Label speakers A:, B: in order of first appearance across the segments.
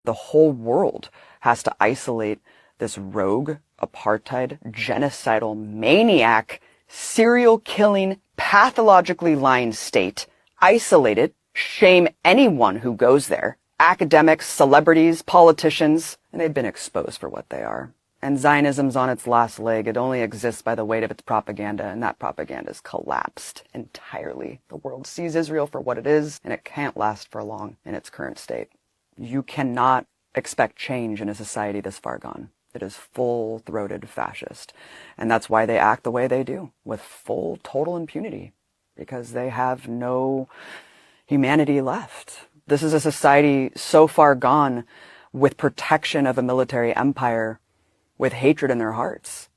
A: The whole world has to isolate this rogue, apartheid, genocidal, maniac, serial-killing, pathologically lying state, isolate it, shame anyone who goes there, academics, celebrities, politicians, and they've been exposed for what they are. And Zionism's on its last leg. It only exists by the weight of its propaganda, and that propaganda's collapsed entirely. The world sees Israel for what it is, and it can't last for long in its current state. You cannot expect change in a society this far gone. It is full-throated fascist. And that's why they act the way they do, with full, total impunity, because they have no humanity left. This is a society so far gone with protection of a military empire, with hatred in their hearts.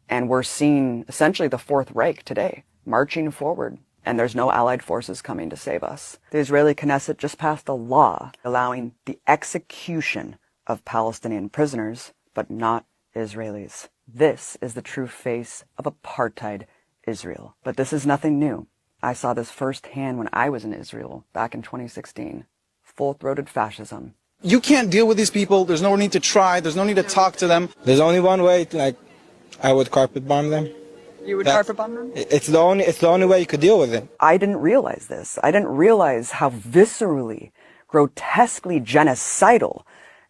A: And we're seeing essentially the Fourth Reich today, marching forward, and there's no allied forces coming to save us. The Israeli Knesset just passed a law allowing the execution of Palestinian prisoners, but not Israelis. This is the true face of apartheid Israel. But this is nothing new. I saw this firsthand when I was in Israel back in 2016. Full-throated fascism.
B: You can't deal with these people. There's no need to try. There's no need to talk to them.
C: There's only one way to, I would carpet bomb them.
A: You would carpet bomb them?
C: It's the only way you could deal with it.
A: I didn't realize this. I didn't realize how viscerally, grotesquely genocidal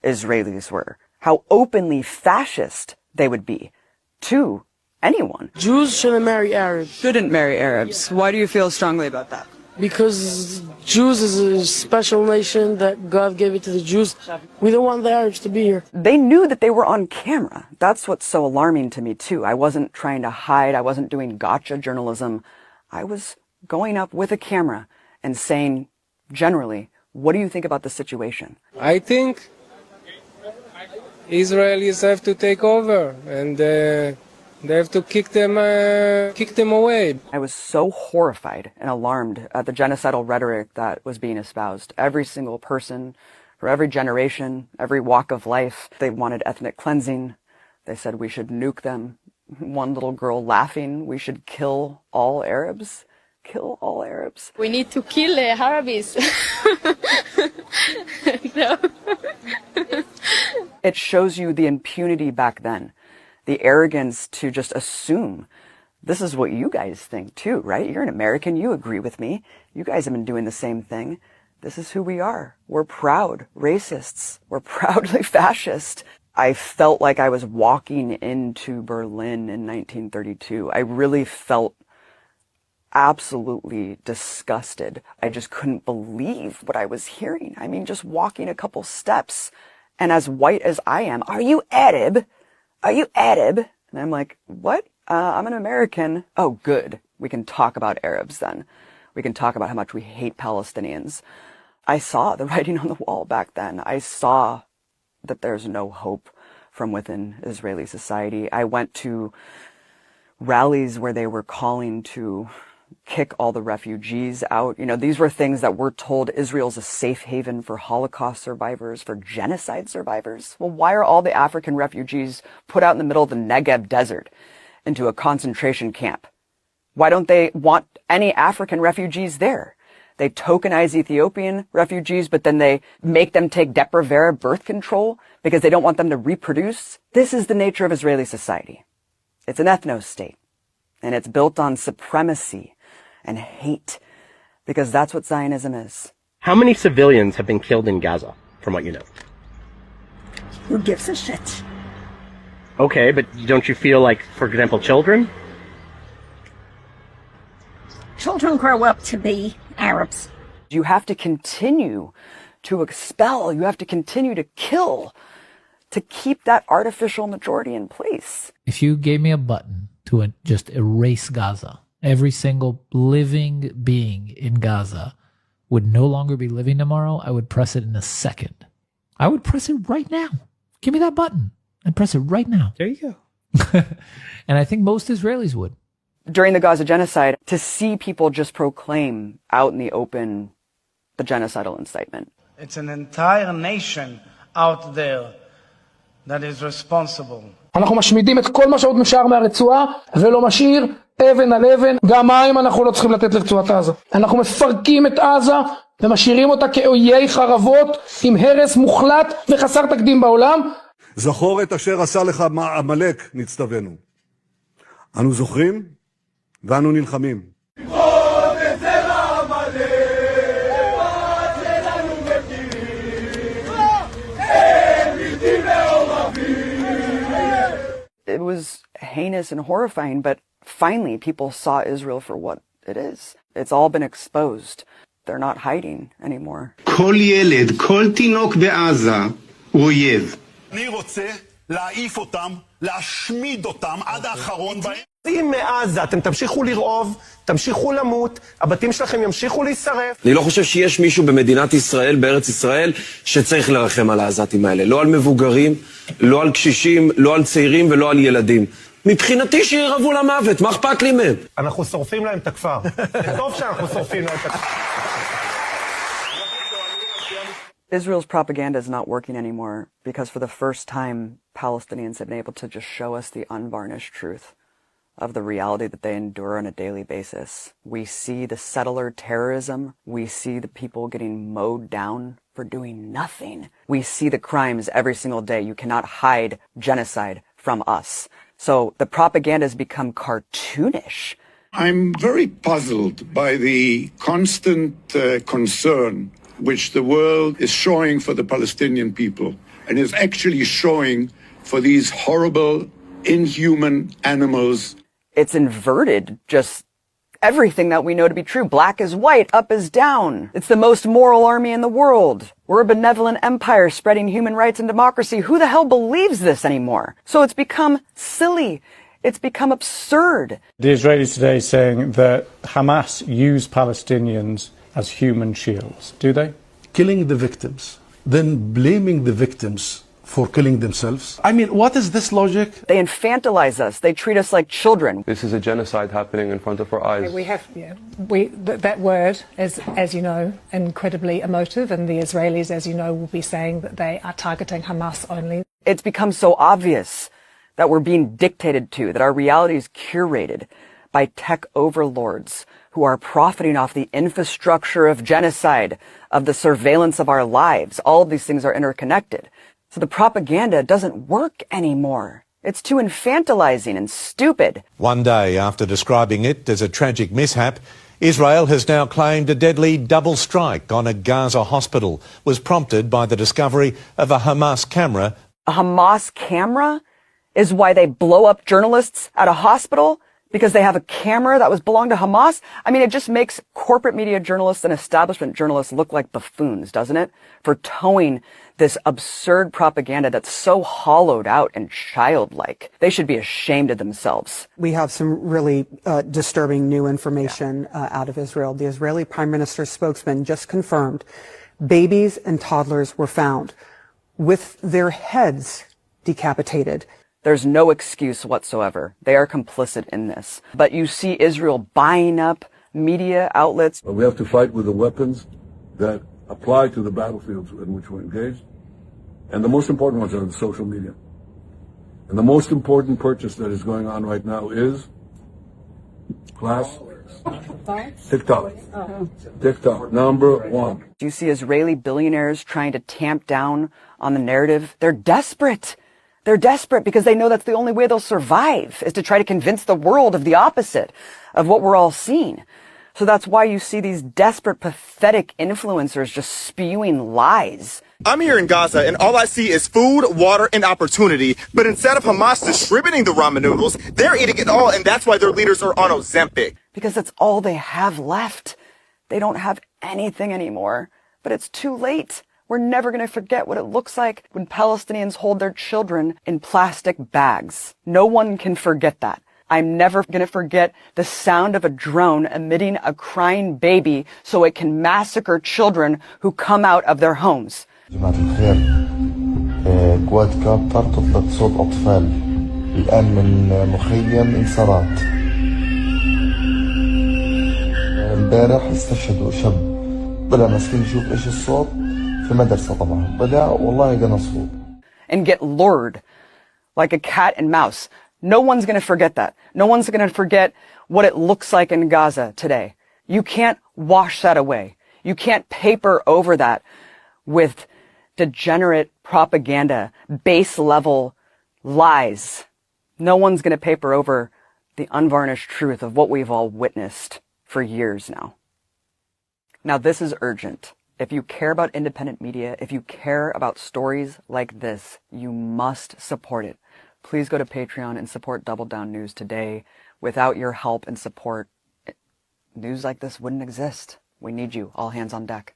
A: Israelis were. How openly fascist they would be to anyone.
D: Jews shouldn't marry Arabs.
A: Shouldn't marry Arabs. Why do you feel strongly about that?
D: Because Jews is a special nation that God gave it to the Jews. We don't want the Arabs to be here.
A: They knew that they were on camera. That's what's so alarming to me, too. I wasn't trying to hide. I wasn't doing gotcha journalism. I was going up with a camera and saying, generally, what do you think about the situation?
E: I think Israelis have to take over, and they have to kick them away.
A: I was so horrified and alarmed at the genocidal rhetoric that was being espoused. Every single person, for every generation, every walk of life, they wanted ethnic cleansing. They said we should nuke them. One little girl laughing, we should kill all Arabs. Kill all Arabs.
F: We need to kill Arabs. No.
A: It shows you the impunity back then. The arrogance to just assume this is what you guys think too, right? You're an American. You agree with me. You guys have been doing the same thing. This is who we are. We're proud racists. We're proudly fascist. I felt like I was walking into Berlin in 1932. I really felt absolutely disgusted. I just couldn't believe what I was hearing. I mean, just walking a couple steps, and as white as I am, are you Arab? Are you Arab? And I'm like, what? I'm an American. Oh, good. We can talk about Arabs then. We can talk about how much we hate Palestinians. I saw the writing on the wall back then. I saw that there's no hope from within Israeli society. I went to rallies where they were calling to kick all the refugees out. You know, these were things that we're told Israel's a safe haven for Holocaust survivors, for genocide survivors. Well, why are all the African refugees put out in the middle of the Negev desert into a concentration camp? Why don't they want any African refugees there? They tokenize Ethiopian refugees, but then they make them take Depo-Provera birth control because they don't want them to reproduce. This is the nature of Israeli society. It's an ethno-state, and it's built on supremacy and hate, because that's what Zionism is.
G: How many civilians have been killed in Gaza, from what you know?
H: Who gives a shit?
G: Okay, but don't you feel like, for example, children?
H: Children grow up to be Arabs.
A: You have to continue to expel, you have to continue to kill, to keep that artificial majority in place.
I: If you gave me a button to just erase Gaza, every single living being in Gaza would no longer be living tomorrow, I would press it in a second. I would press it right now. Give me that button and press it right now.
G: There you go.
I: And I think most Israelis would.
A: During the Gaza genocide, to see people just proclaim out in the open the genocidal incitement.
J: It's an entire nation out there that is responsible.
D: אנחנו משמידים את כל מה שעוד נשאר מהרצועה ולא משאיר אבן על אבן, גם מים אנחנו לא צריכים לתת לרצועת עזה. אנחנו מפרקים את עזה ומשאירים אותה כאויי חרבות עם הרס מוחלט וחסר תקדים בעולם.
K: זכור את אשר עשה לך עמלק, נצטווינו. אנו זוכרים ואנו נלחמים.
A: It was heinous and horrifying, but finally people saw Israel for what it is. It's all been exposed. They're not hiding anymore.
L: כל ילד, כל תינוק בעזה הוא אויב.
M: אני רוצה להעיף אותם, להשמיד אותם עד האחרון בהם.
N: אם מעזה אתם תמשיכו לרעוב, תמשיכו למות, הבתים שלכם ימשיכו להישרף.
O: אני לא חושב שיש מישהו במדינת ישראל, בארץ ישראל, שצריך לרחם על העזתים האלה. לא על מבוגרים, לא על קשישים, לא על צעירים ולא על ילדים. מבחינתי שירעבו למוות, מה אכפת לי מהם?
N: אנחנו שורפים להם את הכפר. זה טוב שאנחנו שורפים להם את הכפר.
A: Israel's propaganda is not working anymore because for the first time, Palestinians have been able to just show us the unvarnished truth of the reality that they endure on a daily basis. We see the settler terrorism. We see the people getting mowed down for doing nothing. We see the crimes every single day. You cannot hide genocide from us. So the propaganda has become cartoonish.
P: I'm very puzzled by the constant concern which the world is showing for the Palestinian people and is actually showing for these horrible, inhuman animals.
A: It's inverted just everything that we know to be true. Black is white, up is down. It's the most moral army in the world. We're a benevolent empire spreading human rights and democracy. Who the hell believes this anymore? So it's become silly. It's become absurd.
Q: The Israelis today saying that Hamas use Palestinians as human shields. Do they?
R: Killing the victims, then blaming the victims for killing themselves. I mean, what is this logic?
A: They infantilize us. They treat us like children.
S: This is a genocide happening in front of our eyes.
T: We have, that word is, as you know, incredibly emotive, and the Israelis, as you know, will be saying that they are targeting Hamas only.
A: It's become so obvious that we're being dictated to, that our reality is curated by tech overlords who are profiting off the infrastructure of genocide, of the surveillance of our lives. All of these things are interconnected. So the propaganda doesn't work anymore. It's too infantilizing and stupid.
U: One day after describing it as a tragic mishap, Israel has now claimed a deadly double strike on a Gaza hospital was prompted by the discovery of a Hamas camera.
A: A Hamas camera is why they blow up journalists at a hospital? Because they have a camera that belonged to Hamas? I mean, it just makes corporate media journalists and establishment journalists look like buffoons, doesn't it? For towing this absurd propaganda that's so hollowed out and childlike. They should be ashamed of themselves.
V: We have some really disturbing new information out of Israel. The Israeli Prime Minister's spokesman just confirmed babies and toddlers were found with their heads decapitated.
A: There's no excuse whatsoever. They are complicit in this. But you see Israel buying up media outlets.
W: We have to fight with the weapons that apply to the battlefields in which we're engaged. And the most important ones are the social media. And the most important purchase that is going on right now is TikTok. TikTok, number one.
A: Do you see Israeli billionaires trying to tamp down on the narrative? They're desperate. They're desperate because they know that's the only way they'll survive, is to try to convince the world of the opposite of what we're all seeing. So that's why you see these desperate, pathetic influencers just spewing lies.
X: I'm here in Gaza, and all I see is food, water, and opportunity. But instead of Hamas distributing the ramen noodles, they're eating it all, and that's why their leaders are on Ozempic.
A: Because that's all they have left. They don't have anything anymore. But it's too late. We're never going to forget what it looks like when Palestinians hold their children in plastic bags. No one can forget that. I'm never going to forget the sound of a drone emitting a crying baby so it can massacre children who come out of their homes.
Y: جماعة الخير قوات كابتر تطلق صوت أطفال الآن من مخيم انصارات امبارح استشهدوا شاب طلع مسكين يشوف إيش الصوت في مدرسة طبعا طلع والله قنصوه.
A: And get lured like a cat and mouse. No one's going to forget that. No one's going to forget what it looks like in Gaza today. You can't wash that away. You can't paper over that with degenerate propaganda, base level lies. No one's going to paper over the unvarnished truth of what we've all witnessed for years now. Now, this is urgent. If you care about independent media, if you care about stories like this, you must support it. Please go to Patreon and support Double Down News today. Without your help and support, news like this wouldn't exist. We need you. All hands on deck.